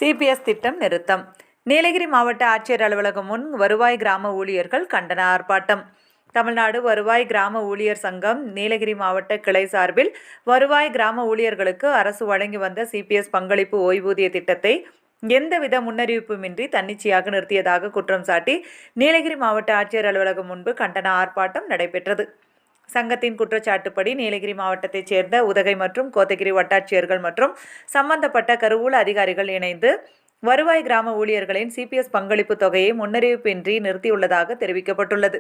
CBS திட்டம் நிறுத்தம். நீலகிரி மாவட்ட ஆட்சியர் அலுவலகம் முன் வருவாய் கிராம ஊழியர்கள் கண்டன ஆர்ப்பாட்டம். தமிழ்நாடு வருவாய் கிராம ஊழியர் சங்கம் நீலகிரி மாவட்ட கிளை சார்பில் வருவாய் கிராம ஊழியர்களுக்கு அரசு வழங்கி வந்த சிபிஎஸ் பங்களிப்பு ஓய்வூதிய திட்டத்தை எந்தவித முன்னறிவிப்புமின்றி தன்னிச்சையாக நிறுத்தியதாக குற்றம் சாட்டி நீலகிரி மாவட்ட ஆட்சியர் அலுவலகம் முன்பு கண்டன ஆர்ப்பாட்டம் நடைபெற்றது. சங்கத்தின் குற்றச்சாட்டுப்படி நீலகிரி மாவட்டத்தைச் சேர்ந்த உதகை மற்றும் கோத்தகிரி வட்டாட்சியர்கள் மற்றும் சம்பந்தப்பட்ட கருவூல அதிகாரிகள் இணைந்து வருவாய் கிராம ஊழியர்களின் சிபிஎஸ் பங்களிப்பு தொகையை முன்னறிவிப்பின்றி நிறுத்தியுள்ளதாக தெரிவிக்கப்பட்டுள்ளது.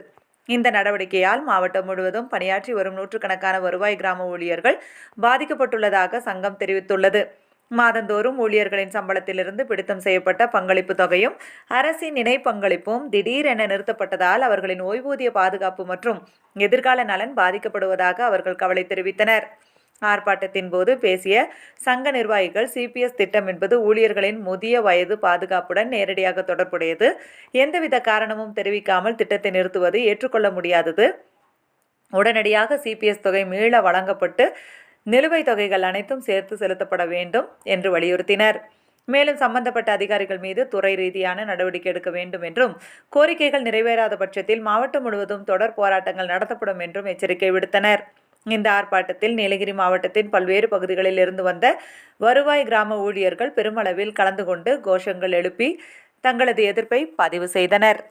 இந்த நடவடிக்கையால் மாவட்டம் முழுவதும் பணியாற்றி வரும் நூற்றுக்கணக்கான வருவாய் கிராம ஊழியர்கள் பாதிக்கப்பட்டுள்ளதாக சங்கம் தெரிவித்துள்ளது. மாதந்தோறும் ஊழியர்களின் சம்பளத்திலிருந்து பிடித்தம் செய்யப்பட்ட பங்களிப்பு தொகையும் அரசின் இணை பங்களிப்பும் திடீரென நிறுத்தப்பட்டதால் அவர்களின் ஓய்வூதிய பாதுகாப்பு மற்றும் எதிர்கால நலன் பாதிக்கப்படுவதாக அவர்கள் கவலை தெரிவித்தனர். ஆர்ப்பாட்டத்தின் போது பேசிய சங்க நிர்வாகிகள், சிபிஎஸ் திட்டம் என்பது ஊழியர்களின் முதிய வயது பாதுகாப்புடன் நேரடியாக தொடர்புடையது. எந்தவித காரணமும் தெரிவிக்காமல் திட்டத்தை நிறுத்துவது ஏற்றுக்கொள்ள முடியாதது. உடனடியாக சிபிஎஸ் தொகை மீள வழங்கப்பட்டு நிலுவைத் தொகைகள் அனைத்தும் சேர்த்து செலுத்தப்பட வேண்டும் என்று வலியுறுத்தினர். மேலும் சம்பந்தப்பட்ட அதிகாரிகள் மீது துறை ரீதியான நடவடிக்கை எடுக்க வேண்டும் என்றும், கோரிக்கைகள் நிறைவேறாத பட்சத்தில் மாவட்டம் முழுவதும் தொடர் போராட்டங்கள் நடத்தப்படும் என்றும் எச்சரிக்கை விடுத்தனர். இந்த ஆர்ப்பாட்டத்தில் நீலகிரி மாவட்டத்தின் பல்வேறு பகுதிகளில் இருந்து வந்த வருவாய் கிராம ஊழியர்கள் பெருமளவில் கலந்து கொண்டு கோஷங்கள் எழுப்பி தங்களது எதிர்ப்பை பதிவு செய்தனர்.